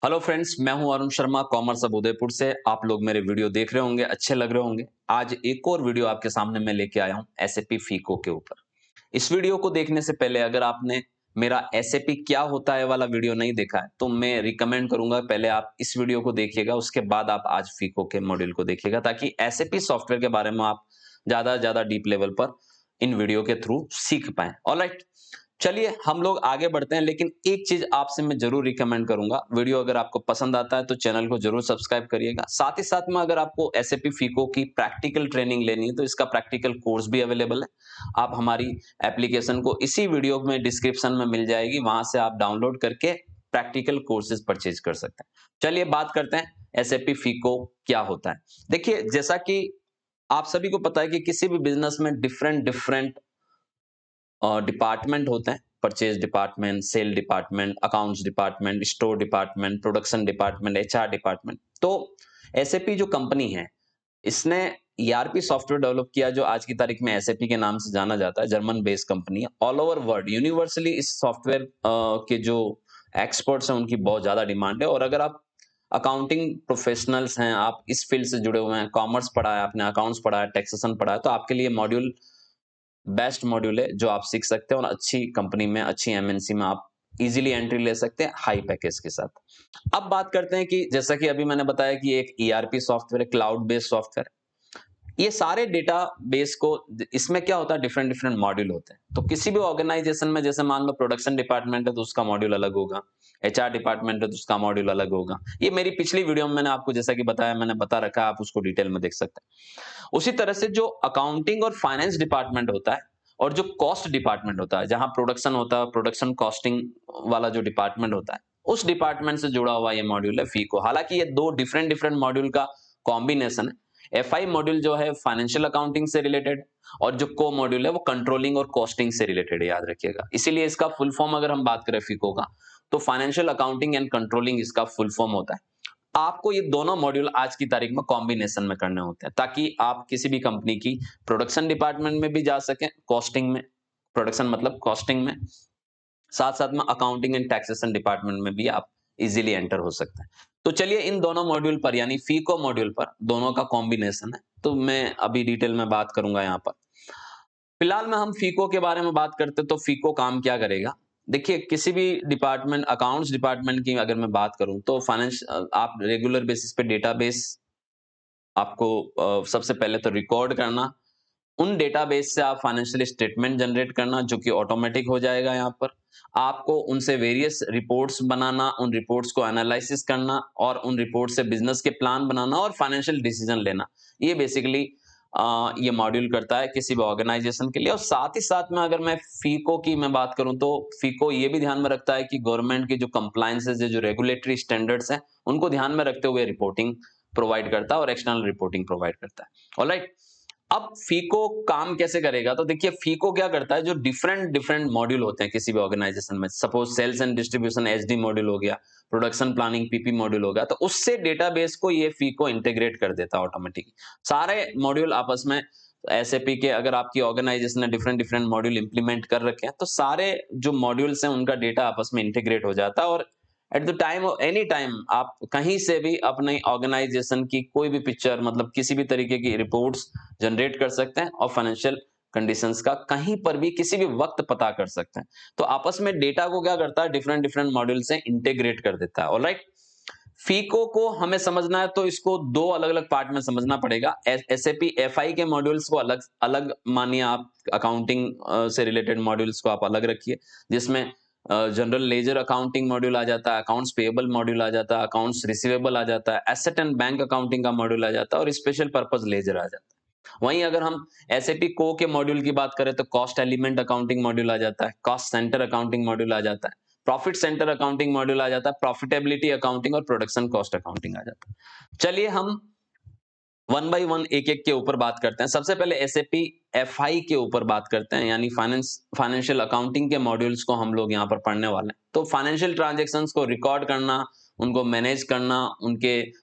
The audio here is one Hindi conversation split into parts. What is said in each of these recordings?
हेलो फ्रेंड्स, मैं हूं अरुण शर्मा कॉमर्स अब उदयपुर से। आप लोग मेरे वीडियो देख रहे होंगे, अच्छे लग रहे होंगे। आज एक और वीडियो आपके सामने मैं लेके आया हूं एसएपी फीको के ऊपर। इस वीडियो को देखने से पहले अगर आपने मेरा एसएपी क्या होता है वाला वीडियो नहीं देखा है तो मैं रिकमेंड करूंगा पहले आप इस वीडियो को देखिएगा, उसके बाद आप आज फीको के मॉड्यूल को देखिएगा ताकि एसएपी सॉफ्टवेयर के बारे में आप ज्यादा डीप लेवल पर इन वीडियो के थ्रू सीख पाए। ऑलराइट, चलिए हम लोग आगे बढ़ते हैं, लेकिन एक चीज आपसे मैं जरूर रिकमेंड करूंगा। वीडियो अगर आपको पसंद आता है तो चैनल को जरूर सब्सक्राइब करिएगा। साथ ही साथ में अगर आपको एसएपी फीको की प्रैक्टिकल ट्रेनिंग लेनी है तो इसका प्रैक्टिकल कोर्स भी अवेलेबल है। आप हमारी एप्लीकेशन को इसी वीडियो में डिस्क्रिप्शन में मिल जाएगी, वहां से आप डाउनलोड करके प्रैक्टिकल कोर्सेज परचेज कर सकते हैं। चलिए बात करते हैं एसएपी फीको क्या होता है। देखिए, जैसा कि आप सभी को पता है कि किसी भी बिजनेस में डिफरेंट डिफरेंट डिपार्टमेंट होते हैं। Purchase department, sale department, accounts department, store department, production department, HR department. तो एसएपी जो कंपनी है, इसने ईआरपी सॉफ्टवेयर डेवलप किया जो आज की तारीख में एसएपी के नाम से जाना जाता है। जर्मन बेस्ड कंपनी है। ऑल ओवर वर्ल्ड यूनिवर्सली इस सॉफ्टवेयर के जो एक्सपर्ट्स हैं उनकी बहुत ज्यादा डिमांड है। और अगर आप अकाउंटिंग प्रोफेशनल्स हैं, आप इस फील्ड से जुड़े हुए हैं, कॉमर्स पढ़ा है आपने, अकाउंट्स पढ़ा है, टैक्सेशन पढ़ा है, तो आपके लिए मॉड्यूल बेस्ट मॉड्यूल है जो आप सीख सकते हैं और अच्छी कंपनी में, अच्छी एमएनसी में आप इजीली एंट्री ले सकते हैं हाई पैकेज के साथ। अब बात करते हैं कि जैसा कि अभी मैंने बताया कि एक ईआरपी सॉफ्टवेयर है, क्लाउड बेस्ड सॉफ्टवेयर। ये सारे डेटा बेस को, इसमें क्या होता है, डिफरेंट डिफरेंट मॉड्यूल होते हैं। तो किसी भी ऑर्गेनाइजेशन में जैसे मान लो प्रोडक्शन डिपार्टमेंट है तो उसका मॉड्यूल अलग होगा, एचआर डिपार्टमेंट है तो उसका मॉड्यूल अलग होगा। ये मेरी पिछली वीडियो में मैंने आपको जैसा कि बताया, मैंने बता रखा है, आप उसको डिटेल में देख सकते हैं। उसी तरह से जो अकाउंटिंग और फाइनेंस डिपार्टमेंट होता है और जो कॉस्ट डिपार्टमेंट होता है, जहां प्रोडक्शन होता है, प्रोडक्शन कॉस्टिंग वाला जो डिपार्टमेंट होता है, उस डिपार्टमेंट से जुड़ा हुआ ये मॉड्यूल है फीको। हालांकि ये दो डिफरेंट डिफरेंट मॉड्यूल का कॉम्बिनेशन है। एफआई मॉड्यूल जो है फाइनेंशियल अकाउंटिंग से रिलेटेड, और जो को मॉड्यूल है वो कंट्रोलिंग और कॉस्टिंग से रिलेटेड है, याद रखिएगा। इसीलिए इसका फुल फॉर्म अगर हम बात करें फीको का, तो फाइनेंशियल अकाउंटिंग एंड कंट्रोलिंग इसका फुल फॉर्म होता है। आपको ये दोनों मॉड्यूल आज की तारीख में कॉम्बिनेशन में करने होते हैं ताकि आप किसी भी कंपनी की प्रोडक्शन डिपार्टमेंट में भी जा सकें, कॉस्टिंग में, प्रोडक्शन मतलब कॉस्टिंग में, साथ साथ में अकाउंटिंग एंड टैक्सेशन डिपार्टमेंट में भी आप इजीली एंटर हो सकते हैं। तो चलिए इन दोनों मॉड्यूल पर, यानी फीको मॉड्यूल पर, दोनों का कॉम्बिनेशन है, तो मैं अभी डिटेल में बात करूंगा यहाँ पर। फिलहाल में हम फीको के बारे में बात करते तो फीको काम क्या करेगा। देखिए, किसी भी डिपार्टमेंट, अकाउंट्स डिपार्टमेंट की अगर मैं बात करूं तो फाइनेंस, आप रेगुलर बेसिस पे डेटाबेस आपको सबसे पहले तो रिकॉर्ड करना, उन डेटाबेस से आप फाइनेंशियल स्टेटमेंट जनरेट करना जो कि ऑटोमेटिक हो जाएगा। यहाँ पर आपको उनसे वेरियस रिपोर्ट्स बनाना, उन रिपोर्ट्स को एनालिसिस करना और उन रिपोर्ट से बिजनेस के प्लान बनाना और फाइनेंशियल डिसीजन लेना। ये बेसिकली ये मॉड्यूल करता है किसी भी ऑर्गेनाइजेशन के लिए। और साथ ही साथ में अगर मैं फीको की मैं बात करूं तो फीको ये भी ध्यान में रखता है कि गवर्नमेंट की जो कंप्लायंसेस है, जो रेगुलेटरी स्टैंडर्ड्स हैं, उनको ध्यान में रखते हुए रिपोर्टिंग प्रोवाइड करता है और एक्सटर्नल रिपोर्टिंग प्रोवाइड करता है। ऑलराइट, अब फीको काम कैसे करेगा, तो देखिए फीको क्या करता है, जो डिफरेंट डिफरेंट मॉड्यूल होते हैं किसी भी ऑर्गेनाइजेशन में, suppose sales and distribution SD module हो गया, प्रोडक्शन प्लानिंग पीपी मॉड्यूल हो गया, तो उससे डेटाबेस को ये फीको इंटीग्रेट कर देता है ऑटोमेटिकली। सारे मॉड्यूल आपस में, एसएपी के अगर आपकी ऑर्गेनाइजेशन ने डिफरेंट डिफरेंट मॉड्यूल इंप्लीमेंट कर रखे हैं तो सारे जो मॉड्यूल्स हैं उनका डेटा आपस में इंटीग्रेट हो जाता है। और at the time, any time, आप कहीं से भी अपने ऑर्गेनाइजेशन की कोई भी पिक्चर, मतलब किसी भी तरीके की रिपोर्ट्स जनरेट कर सकते हैं और फाइनेंशियल कंडीशंस का कहीं पर भी किसी भी वक्त पता कर सकते हैं। तो आपस में डेटा को क्या करता है, डिफरेंट डिफरेंट मॉड्यूल से इंटीग्रेट कर देता है। ऑलराइट, फीको को हमें समझना है तो इसको दो अलग अलग पार्ट में समझना पड़ेगा। एसएपी एफआई के मॉड्यूल्स को अलग अलग मानिए आप, अकाउंटिंग से रिलेटेड मॉड्यूल्स को आप अलग रखिए, जिसमें जनरल लेजर अकाउंटिंग मॉड्यूल आ जाता है, अकाउंट्स पेएबल मॉड्यूल आ जाता है, अकाउंट्स रिसीवेबल आ जाता है, एसेट एंड बैंक अकाउंटिंग का मॉड्यूल आ जाता है और स्पेशल पर्पस लेजर आ जाता है। वहीं अगर हम एसएपी को के मॉड्यूल की बात करें तो कॉस्ट एलिमेंट अकाउंटिंग मॉड्यूल आ जाता है, कॉस्ट सेंटर अकाउंटिंग मॉड्यूल आ जाता है, प्रॉफिट सेंटर अकाउंटिंग मॉड्यूल आ जाता है, प्रॉफिटेबिलिटी अकाउंटिंग और प्रोडक्शन कॉस्ट अकाउंटिंग आ जाता है। चलिए हम वन बाय वन एक एक के ऊपर बात करते हैं। सबसे पहले एसएपी एफआई के ऊपर बात करते हैं, यानी फाइनेंशियल अकाउंटिंग के मॉड्यूल्स को हम लोग यहाँ पर पढ़ने वाले हैं। तो फाइनेंशियल ट्रांजैक्शंस को रिकॉर्ड करना, उनको मैनेज करना,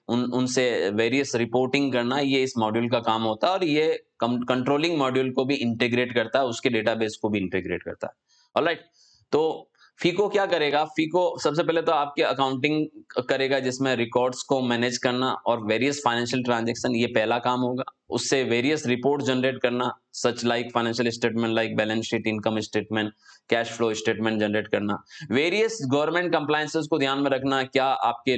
उनसे वेरियस रिपोर्टिंग करना, ये इस मॉड्यूल का काम होता है। और ये कंट्रोलिंग मॉड्यूल को भी इंटीग्रेट करता है, उसके डेटाबेस को भी इंटीग्रेट करता है। ऑलराइट, तो फीको क्या करेगा? फीको सबसे पहले तो आपके अकाउंटिंग करेगा, जिसमें रिकॉर्ड्स को मैनेज करना और वेरियस फाइनेंशियल ट्रांजैक्शन, ये पहला काम होगा। उससे वेरियस रिपोर्ट जनरेट करना, such like financial statement like balance sheet, income statement, cash flow statement generate करना। वेरियस गवर्नमेंट कंप्लायंसेस को ध्यान में रखना, क्या आपके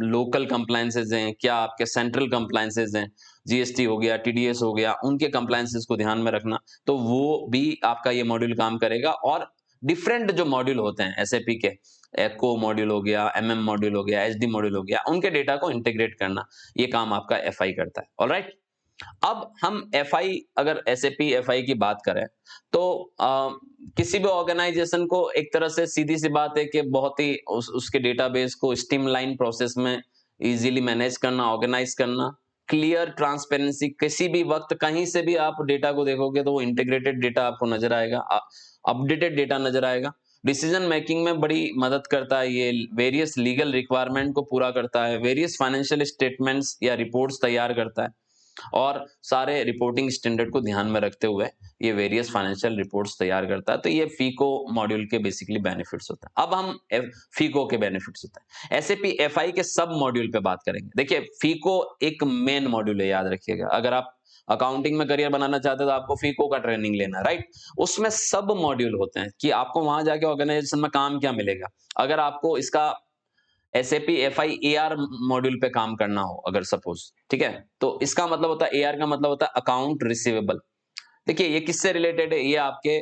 लोकल कंप्लायंसेस हैं, क्या आपके सेंट्रल कंप्लायंसेस हैं, जीएसटी हो गया, टीडीएस हो गया, उनके कंप्लायंसेस को ध्यान में रखना। तो वो भी आपका ये मॉड्यूल काम करेगा। और डिफरेंट जो मॉड्यूल होते हैं एसएपी के, एको मॉड्यूल हो गया, एमएम मॉड्यूल हो गया, एचडी मॉड्यूल हो गया, उनके डेटा को इंटीग्रेट करना, ये काम आपका एफआई करता है। ऑलराइट, अब हम एफआई, अगर एसएपी एफआई की बात करें तो किसी भी ऑर्गेनाइजेशन को एक तरह से सीधी सी बात है कि बहुत ही उसके डेटाबेस को स्ट्रीमलाइन प्रोसेस में इजीली मैनेज करना, ऑर्गेनाइज करना, क्लियर ट्रांसपेरेंसी, किसी भी वक्त कहीं से भी आप डेटा को देखोगे तो वो इंटीग्रेटेड डेटा आपको नजर आएगा, अपडेटेड डेटा नजर आएगा। डिसीजन मेकिंग में बड़ी मदद करता है ये, वेरियस लीगल रिक्वायरमेंट को पूरा करता है, वेरियस फाइनेंशियल स्टेटमेंट्स या रिपोर्ट्स तैयार करता है, और सारे रिपोर्टिंग स्टैंडर्ड को ध्यान में रखते हुए ये वेरियस फाइनेंशियल रिपोर्ट्स तैयार करता है। तो ये फीको मॉड्यूल के बेसिकली बेनिफिट्स होते हैं। अब हम फीको के बेनिफिट्स होते हैं, एसएपी एफआई के सब मॉड्यूल पे बात करेंगे। देखिए, फीको एक मेन मॉड्यूल है, याद रखिएगा। अगर आप अकाउंटिंग में करियर बनाना चाहते हो तो आपको फीको का ट्रेनिंग लेना है, राइट। उसमें सब मॉड्यूल होते हैं कि आपको वहां जाके ऑर्गेनाइजेशन में काम क्या मिलेगा। अगर आपको इसका एसएपी एफआई एआर मॉड्यूल पे काम करना हो, अगर सपोज, ठीक है, तो इसका मतलब होता है, एआर का मतलब होता है अकाउंट रिसीवेबल। देखिए, ये किससे रिलेटेड है? ये आपके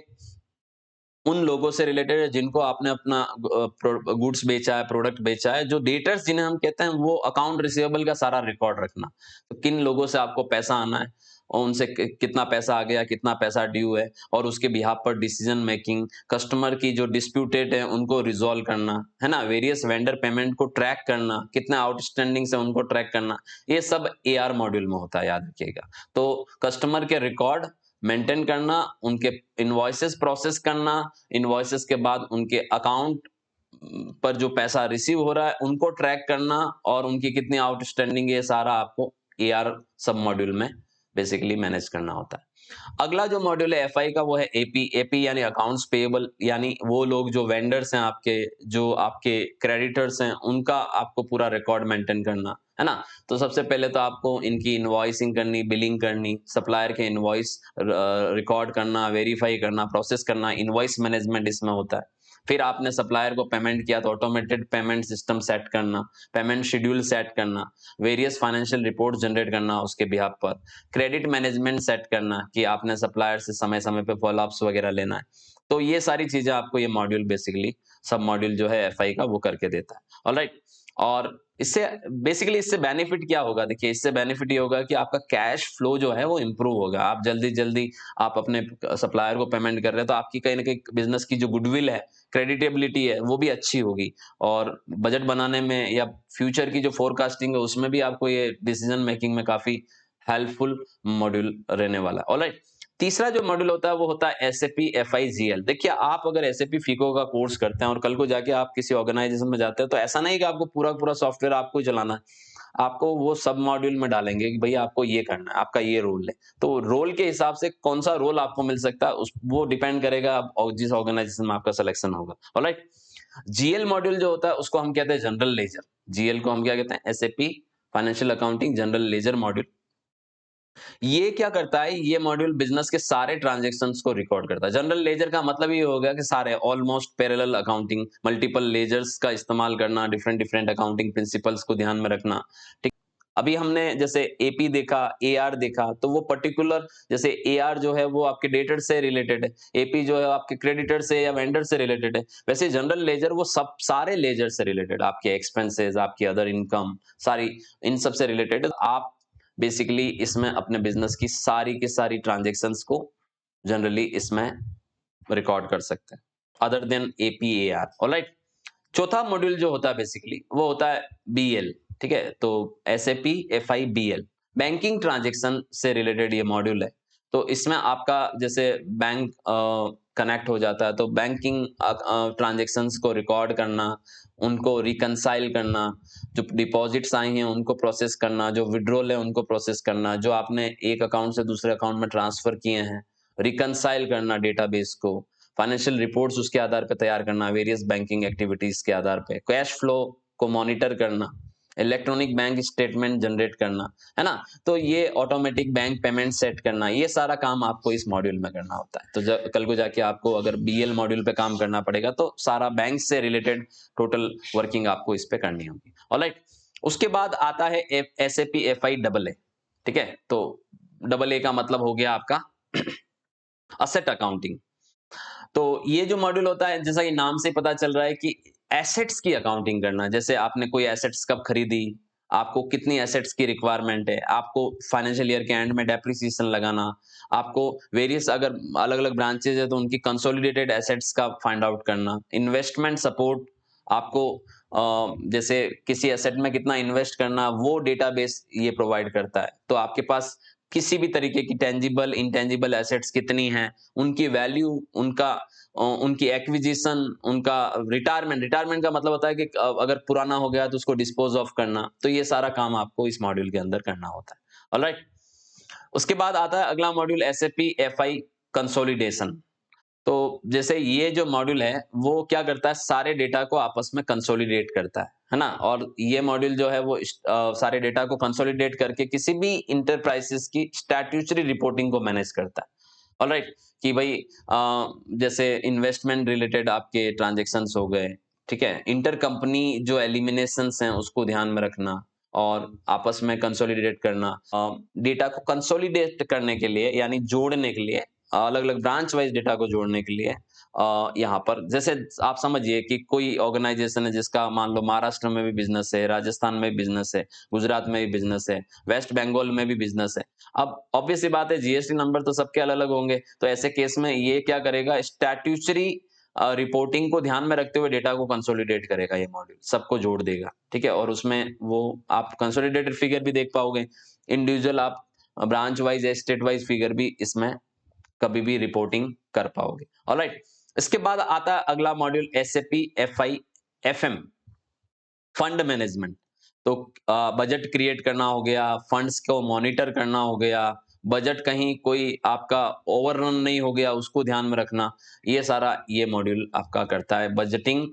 उन लोगों से रिलेटेड है जिनको आपने अपना गुड्स बेचा है, प्रोडक्ट बेचा है, जो डेटर्स जिन्हें हम कहते हैं, वो अकाउंट रिसीवेबल का सारा रिकॉर्ड रखना। तो किन लोगों से आपको पैसा आना है और उनसे कितना पैसा आ गया, कितना पैसा ड्यू है, और उसके बिहाफ पर डिसीजन मेकिंग, कस्टमर की जो डिस्प्यूटेड है उनको रिजॉल्व करना, है ना, वेरियस वेंडर पेमेंट को ट्रैक करना, कितने आउटस्टैंडिंग से उनको ट्रैक करना, ये सब एआर मॉड्यूल में होता है, याद रखिएगा। तो कस्टमर के रिकॉर्ड मेंटेन करना, उनके इनवॉइसेस प्रोसेस करना, इनवॉइसेस के बाद उनके अकाउंट पर जो पैसा रिसीव हो रहा है उनको ट्रैक करना, और उनकी कितनी आउटस्टैंडिंग है, ये सारा आपको एआर सब मॉड्यूल में बेसिकली मैनेज करना होता है। अगला जो मॉड्यूल है एफआई का, वो है एपी। एपी यानी अकाउंट्स पेएबल, यानी वो लोग जो वेंडर्स हैं आपके, जो आपके क्रेडिटर्स हैं, उनका आपको पूरा रिकॉर्ड मेंटेन करना, है ना। तो सबसे पहले तो आपको इनकी इनवॉइसिंग करनी, बिलिंग करनी, सप्लायर के इनवॉइस रिकॉर्ड करना, वेरीफाई करना, प्रोसेस करना, इनवॉइस मैनेजमेंट इसमें होता है। फिर आपने सप्लायर को पेमेंट किया तो ऑटोमेटेड पेमेंट सिस्टम सेट करना, पेमेंट शेड्यूल सेट करना, वेरियस फाइनेंशियल रिपोर्ट जनरेट करना उसके बिहाफ पर, क्रेडिट मैनेजमेंट सेट करना कि आपने सप्लायर से समय-समय पे फॉलोअप्स वगैरह लेना है। तो ये सारी चीज़ें आपको ये मॉड्यूल बेसिकली, सब मॉड्यूल जो है एफआई का, वो करके देता है। ऑलराइट, और इससे बेसिकली इससे बेनिफिट क्या होगा? देखिए, इससे बेनिफिट ये होगा कि आपका कैश फ्लो जो है वो इम्प्रूव होगा। आप जल्दी-जल्दी आप अपने सप्लायर को पेमेंट कर रहे हैं, तो आपकी कहीं न कहीं बिज़नेस की जो गुडविल है, क्रेडिटेबिलिटी है, वो भी अच्छी होगी, और बजट बनाने में या फ्यूचर की जो फोरकास्टिंग है उसमें भी आपको ये डिसीजन मेकिंग में काफ़ी हेल्पफुल मॉड्यूल रहने वाला है। ऑलराइट, तीसरा जो मॉड्यूल होता है वो होता है एसएपी एफआईजीएल। देखिए, आप अगर एसएपी फीको का कोर्स करते हैं और कल को जाके आप किसी ऑर्गेनाइजेशन में जाते हैं, तो ऐसा नहीं कि आपको पूरा-पूरा सॉफ्टवेयर आपको ही चलाना है। आपको वो सब मॉड्यूल में डालेंगे कि भैया आपको ये करना है, आपका ये रोल है। तो रोल के हिसाब से कौन-सा रोल आपको मिल सकता है, उस वो डिपेंड करेगा अब जिस ऑर्गेनाइजेशन में आपका सिलेक्शन होगा। ऑलराइट? जीएल मॉड्यूल जो होता है उसको हम कहते हैं जनरल लेजर। जीएल को हम क्या कहते हैं? SAP financial accounting general ledger module. ये क्या करता है? ये मॉड्यूल बिज़नेस के सारे ट्रांज़ैक्शंस को रिकॉर्ड करता है। जनरल लेजर का मतलब ये हो गया कि सारे almost parallel accounting, multiple ledgers का इस्तेमाल करना, डिफरेंट अकाउंटिंग प्रिंसिपल्स को ध्यान में रखना, ठीक। अभी हमने जैसे एपी देखा, एआर देखा, तो वो पर्टिकुलर, जैसे एआर जो है वो आपके डेटर से रिलेटेड है, एपी जो है आपके क्रेडिटर से या वेंडर से रिलेटेड है। वैसे जनरल लेजर वो सब सारे लेजर से रिलेटेड, आपके एक्सपेंसेस, आपकी अदर इनकम, सारी इन सब से रिलेटेड। आप बेसिकली इसमें अपने बिजनेस की सारी ट्रांजैक्शंस को जनरली इसमें रिकॉर्ड कर सकते हैं, अदर देन एपीएआर। ऑलराइट, चौथा मॉड्यूल जो होता है बेसिकली वो होता है बीएल, ठीक है। तो SAP FI BL, banking transaction से रिलेटेड ये मॉड्यूल है। तो इसमें आपका जैसे बैंक कनेक्ट हो जाता है, तो बैंकिंग ट्रांजैक्शंस को रिकॉर्ड करना, उनको रिकंसाइल करना, जो डिपॉजिट्स आई हैं उनको प्रोसेस करना, जो विड्रॉल है उनको प्रोसेस करना, जो आपने एक अकाउंट से दूसरे अकाउंट में ट्रांसफर किए हैं, रिकंसाइल करना डेटाबेस को, फाइनेंशियल रिपोर्ट्स उसके आधार पे तैयार करना, वेरियस बैंकिंग एक्टिविटीज के आधार पे, कैश फ्लो को मॉनिटर करना, इलेक्ट्रॉनिक बैंक स्टेटमेंट जनरेट करना, है ना? तो ये ऑटोमेटिक बैंक पेमेंट सेट करना, ये सारा काम आपको इस मॉड्यूल में करना होता है। तो कल को जाके आपको अगर बीएल मॉड्यूल पे काम करना पड़ेगा तो सारा बैंक से रिलेटेड टोटल वर्किंग आपको इस पे करनी होगी। ऑलराइट, उसके बाद आता है एसएपी एफआई डबल ए। ठीक है, तो डबल ए का मतलब हो गया आपका असेट अकाउंटिंग। तो ये जो मॉड्यूल होता है, जैसा कि नाम से पता चल रहा है कि एसेट्स की अकाउंटिंग करना। जैसे आपने कोई एसेट्स कब खरीदी, आपको कितनी एसेट्स की रिक्वायरमेंट है, आपको फाइनेंशियल ईयर के एंड में डेप्रिसिएशन लगाना, आपको वेरियस अगर अलग-अलग ब्रांचेस है तो उनकी कंसोलिडेटेड एसेट्स का फाइंड आउट करना, इन्वेस्टमेंट सपोर्ट आपको जैसे किसी एसेट में कितना इन्वेस्ट करना, वो डेटाबेस ये प्रोवाइड करता है। तो आपके पास किसी भी तरीके की टेंजिबल, इंटेंजिबल एसेट्स कितनी हैं, उनकी वैल्यू, उनकी एक्विजिशन, उनका रिटायरमेंट। रिटायरमेंट का मतलब होता है कि अगर पुराना हो गया तो उसको डिस्पोज ऑफ करना। तो ये सारा काम आपको इस मॉड्यूल के अंदर करना होता है। ऑलराइट, उसके बाद आता है अगला मॉड्यूल एसएपी एफआई कंसोलिडेशन। तो जैसे ये जो मॉड्यूल है, वो क्या करता है, सारे डेटा को आपस में कंसोलिडेट करता है ना? और ये मॉड्यूल जो है वो सारे डेटा को कंसोलिडेट करके किसी भी इंटरप्राइजेस की स्टैट्यूटरी रिपोर्टिंग को मैनेज करता है। ऑलराइट, कि भाई जैसे इन्वेस्टमेंट रिलेटेड आपके ट्रांजैक्शंस हो गए, ठीक है? इंटर कंपनी जो एलिमिनेशंस हैं उसको ध्यान में रखना और आपस में कंसोलिडेट करना। डेटा को कंसोलिडेट करने के लिए यानी जोड़ने के लिए, अलग-अलग ब्रांच वाइज़ डेटा को जोड़ने के लिए यहाँ पर जैसे आप समझिए कि कोई ऑर्गेनाइज़ेशन है जिसका मान लो महाराष्ट्र में भी बिज़नेस है, राजस्थान में भी बिज़नेस है, गुजरात में भी बिज़नेस है, वेस्ट बंगाल में भी बिज़नेस है। अब ऑब्वियस सी बात है, जीएसटी नंबर तो सबके अलग-अलग होंगे, तो ऐसे केस में ये क्या करेगा, स्टैट्यूटरी रिपोर्टिंग को ध्यान में रखते हुए डेटा को कंसोलिडेट करेगा ये मॉड्यूल, सबको जोड़ देगा, ठीक है? और उसमें वो आप कंसोलिडेटेड फिगर भी देख पाओगे, इंडिविजुअल आप ब्रांच वाइज़ या स्टेट वाइज़ फिगर भी इसमें कभी भी रिपोर्टिंग कर पाओगे। ऑलराइट, इसके बाद आता है अगला module SAP FI FM, fund management. तो बजट क्रिएट करना हो गया, फंड्स को मॉनिटर करना हो गया, बजट कहीं कोई आपका ओवररन नहीं हो गया उसको ध्यान में रखना, ये सारा ये मॉड्यूल आपका करता है। बजटिंग,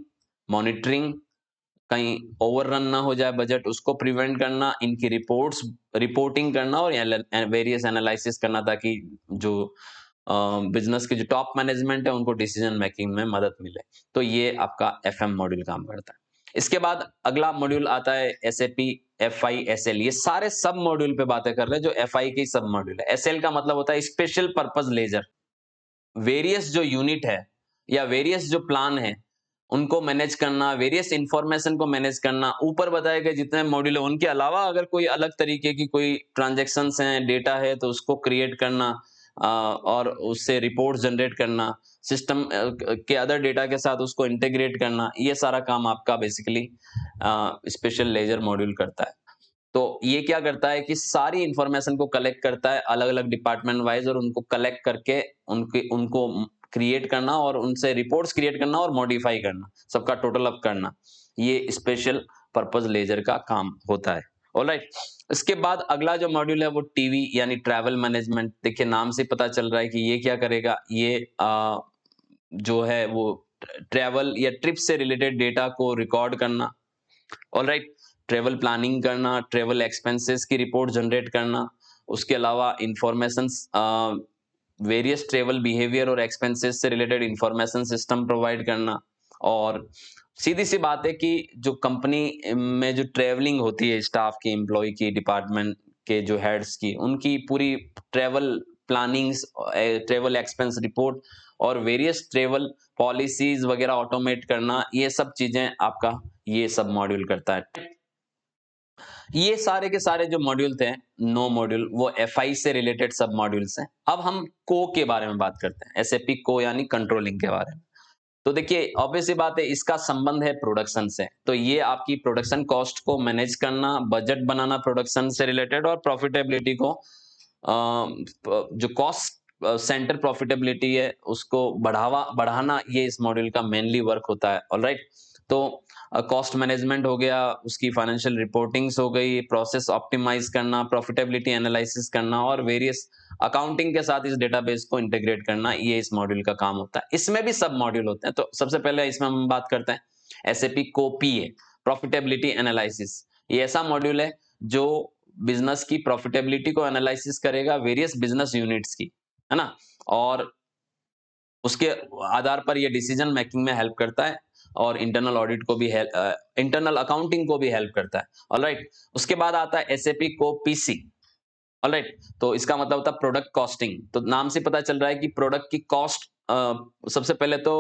मॉनिटरिंग, कहीं ओवररन ना हो जाए बजट, उसको प्रिवेंट करना, इनकी रिपोर्टिंग करना और वेरियस एनालिसिस करना, ताकि जो बिजनेस के जो टॉप मैनेजमेंट है उनको डिसीजन मेकिंग में मदद मिले। तो ये आपका एफएम मॉड्यूल काम करता है। इसके बाद अगला मॉड्यूल आता है एसएपी एफआई एसएल। ये सारे सब मॉड्यूल पे बातें कर रहे हैं जो एफआई की सब मॉड्यूल है। एसएल का मतलब होता है स्पेशल पर्पस लेजर। वेरियस जो यूनिट है या वेरियस जो प्लान है, उनको मैनेज करना, वेरियस इंफॉर्मेशन को मैनेज करना, ऊपर बताए गए जितने मॉड्यूल है उनके अलावा अगर कोई अलग तरीके की कोई ट्रांजैक्शंस हैं, डेटा है तो उसको क्रिएट करना और उससे रिपोर्ट्स जनरेट करना, सिस्टम के अदर डेटा के साथ उसको इंटीग्रेट करना, ये सारा काम आपका बेसिकली स्पेशल लेजर मॉड्यूल करता है। तो ये क्या करता है कि सारी इंफॉर्मेशन को कलेक्ट करता है अलग-अलग डिपार्टमेंट वाइज़ और उनको कलेक्ट करके उनको क्रिएट करना और उनसे रिपोर्ट्स क्रिएट करना और मॉडिफाई करना, सबका टोटल अप करना। ये स्पेशल पर्पस लेजर का काम होता है। ऑलराइट, इसके बाद अगला जो मॉड्यूल है वो टीवी यानी ट्रैवल मैनेजमेंट। देखिए नाम से पता चल रहा है कि ये क्या करेगा, ये जो है वो ट्रैवल या ट्रिप से रिलेटेड डेटा को रिकॉर्ड करना। ऑलराइट, ट्रैवल प्लानिंग करना, ट्रैवल एक्सपेंसेस की रिपोर्ट जनरेट करना, उसके अलावा इन्फॉर्मेशंस वेरियस ट्रैवल बिहेवियर और एक्सपेंसेस से रिलेटेड इन्फॉर्मेशन सिस्टम प्रोवाइड करना। और सीधी-सी बात है कि जो कंपनी में जो ट्रैवलिंग होती है स्टाफ की, एम्प्लॉयी की, डिपार्टमेंट के जो हेड्स की, उनकी पूरी travel plannings, travel expense report और वेरियस ट्रैवल पॉलिसीज़ वगैरह ऑटोमेट करना, ये सब चीज़ें आपका ये सब मॉड्यूल करता है। ये सारे के सारे जो मॉड्यूल थे, 9 मॉड्यूल, वो एफआई से रिलेटेड सब मॉड्यूल्स हैं। अब हम को के बारे में बात करते हैं, एसएपी को यानी कंट्रोलिंग के बारे में। तो देखिए ऑब्वियस सी बात है, इसका संबंध है प्रोडक्शन से। तो ये आपकी प्रोडक्शन कॉस्ट को मैनेज करना, बजट बनाना प्रोडक्शन से रिलेटेड और प्रॉफिटेबिलिटी को जो कॉस्ट सेंटर प्रॉफिटेबिलिटी है उसको बढ़ाना, ये इस मॉड्यूल का मेनली वर्क होता है। ऑलराइट, तो कॉस्ट मैनेजमेंट हो गया, उसकी फाइनेंशियल रिपोर्टिंग्स हो गई, प्रोसेस ऑप्टिमाइज करना, प्रॉफिटेबिलिटी एनालिसिस करना और वेरियस अकाउंटिंग के साथ इस डेटाबेस को इंटीग्रेट करना, ये इस मॉड्यूल का काम होता है। इसमें भी सब मॉड्यूल होते हैं। तो सबसे पहले इसमें हम बात करते हैं एसएपी कोपीए, प्रॉफिटेबिलिटी एनालिसिस। ये ऐसा मॉड्यूल है जो बिजनेस की प्रॉफिटेबिलिटी को एनालिसिस करेगा वेरियस बिजनेस यूनिट्स की, है ना? और उसके आधार पर ये डिसीजन मेकिंग में हेल्प करता है और इंटरनल ऑडिट को भी इंटरनल अकाउंटिंग को भी हेल्प करता है। ऑलराइट, उसके बाद आता है एसएपी को पीसी। ऑलराइट, तो इसका मतलब होता है प्रोडक्ट कॉस्टिंग। तो नाम से पता चल रहा है कि प्रोडक्ट की कॉस्ट, सबसे पहले तो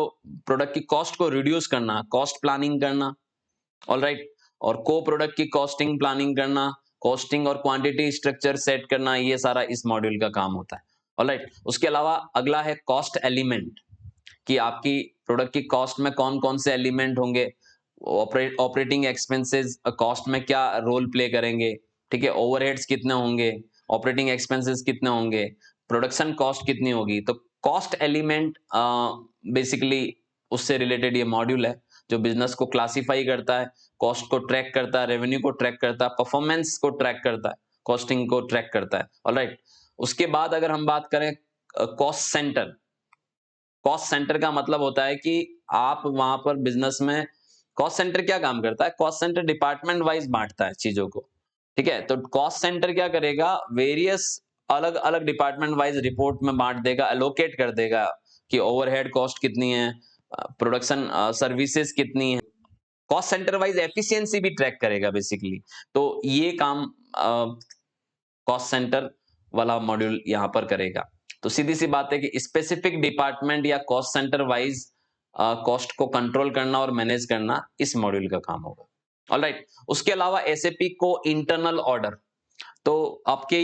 प्रोडक्ट की कॉस्ट को रिड्यूस करना, कॉस्ट प्लानिंग करना। ऑलराइट, और को प्रोडक्ट की कॉस्टिंग प्लानिंग करना, कॉस्टिंग और क्वांटिटी स्ट्रक्चर सेट करना, ये सारा इस मॉड्यूल का काम होता है। ऑलराइट, उसके अलावा अगला है कॉस्ट एलिमेंट, कि आपकी प्रोडक्ट की कॉस्ट में कौन-कौन से एलिमेंट होंगे, ऑपरेटिंग एक्सपेंसेस कॉस्ट में क्या रोल प्ले करेंगे, ठीक है? ओवरहेड्स कितने होंगे, ऑपरेटिंग एक्सपेंसेस कितने होंगे, प्रोडक्शन कॉस्ट कितनी होगी। तो कॉस्ट एलिमेंट बेसिकली उससे रिलेटेड ये मॉड्यूल है, जो बिजनेस को क्लासिफाई करता है, कॉस्ट को ट्रैक करता है, रेवेन्यू को ट्रैक करता है, परफॉर्मेंस को ट्रैक करता है, कॉस्टिंग को ट्रैक करता है। ऑलराइट, उसके बाद अगर हम बात करें कॉस्ट सेंटर, कॉस्ट सेंटर का मतलब होता है कि आप वहां पर बिजनेस में, कॉस्ट सेंटर क्या काम करता है? कॉस्ट सेंटर डिपार्टमेंट वाइज बांटता है चीजों को, ठीक है? तो कॉस्ट सेंटर क्या करेगा, वेरियस अलग अलग डिपार्टमेंट वाइज रिपोर्ट में बांट देगा, एलोकेट कर देगा कि ओवरहेड कॉस्ट कितनी है, प्रोडक्शन सर्विसेज कितनी है, कॉस्ट सेंटर वाइज एफिशिएंसी भी ट्रैक करेगा बेसिकली। तो ये काम कॉस्ट सेंटर वाला मॉड्यूल यहाँ पर करेगा। तो सीधी सी बात है कि स्पेसिफिक डिपार्टमेंट या कॉस्ट सेंटर वाइज कॉस्ट को कंट्रोल करना और मैनेज करना इस मॉड्यूल का काम होगा। ऑलराइट, उसके अलावा एसएपी को इंटरनल ऑर्डर, तो आपके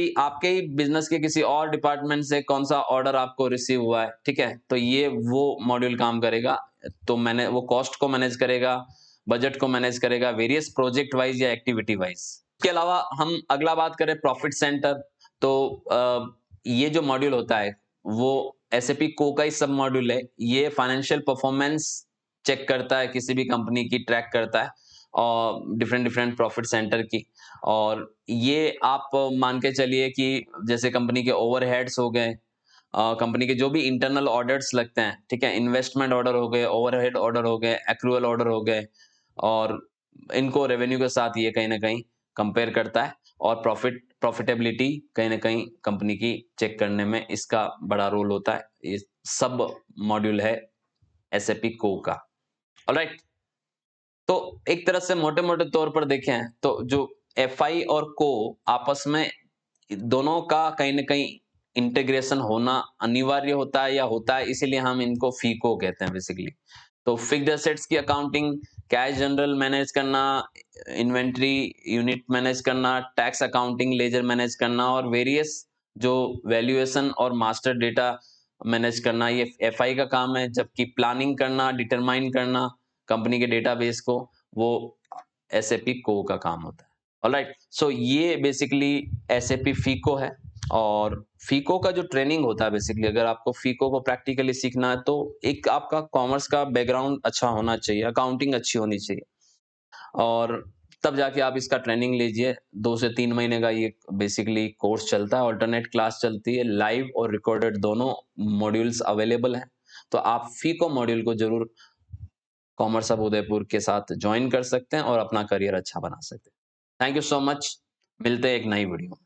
ही बिजनेस के किसी और डिपार्टमेंट से कौन सा ऑर्डर आपको रिसीव हुआ है, ठीक है? तो ये वो मॉड्यूल काम करेगा। तो मैंने वो कॉस्ट को मैनेज करेगा, बजट को मैनेज करेगा, वेरियस प्रोजेक्ट वाइज या एक्टिविटी वाइज। इसके अलावा हम अगला बात करें प्रॉफिट सेंटर, तो ये जो मॉड्यूल होता है वो एसएपी को का ही सब मॉड्यूल है। ये फाइनेंशियल परफॉर्मेंस चेक करता है, किसी भी कंपनी की ट्रैक करता है और डिफरेंट डिफरेंट प्रॉफिट सेंटर की। और ये आप मान के चलिए कि जैसे कंपनी के ओवरहेड्स हो गए, कंपनी के जो भी इंटरनल ऑर्डर्स लगते हैं, ठीक है? इन्वेस्टमेंट ऑर्डर हो गए, ओवरहेड ऑर्डर हो गए, एक्रूअल ऑर्डर हो गए, और इनको रेवेन्यू के साथ ये कहीं न कहीं कंपेयर करता है और प्रॉफिटेबिलिटी कहीं न कहीं कंपनी की चेक करने में इसका बड़ा रोल होता है। ये सब मॉड्यूल है एसएपी को का। ऑलराइट? तो एक तरह से मोटे-मोटे तौर पर देखें तो जो एफआई और को आपस में दोनों का कहीं न कहीं इंटीग्रेशन होना अनिवार्य होता है या होता है, इसीलिए हम इनको फीको कहते हैं बेसिकली। तो फिक्स्ड एसेट्स की अकाउंटिंग, कैश जनरल मैनेज करना, इन्वेंटरी यूनिट मैनेज करना, टैक्स अकाउंटिंग लेजर मैनेज करना और वेरियस जो वैल्यूएशन और मास्टर डेटा मैनेज करना, ये एफआई का काम है। जबकि प्लानिंग करना, डिटरमाइन करना कंपनी के डेटाबेस को, वो एसएपी को का काम होता है। ऑलराइट, सो ये बेसिकली एसएपी फीको है। और फीको का जो ट्रेनिंग होता है बेसिकली, अगर आपको फीको को प्रैक्टिकली सीखना है तो एक आपका कॉमर्स का बैकग्राउंड अच्छा होना चाहिए, अकाउंटिंग अच्छी होनी चाहिए, और तब जाके आप इसका ट्रेनिंग लीजिए। 2 से 3 महीने का ये बेसिकली कोर्स चलता है, अल्टरनेट क्लास चलती है, लाइव और रिकॉर्डेड दोनों मॉड्यूल्स अवेलेबल हैं। तो आप फीको मॉड्यूल को जरूर कॉमर्स हब उदयपुर के साथ ज्वाइन कर सकते हैं और अपना करियर अच्छा बना सकते हैं। Thank you so much. मिलते हैं एक नई वीडियो में।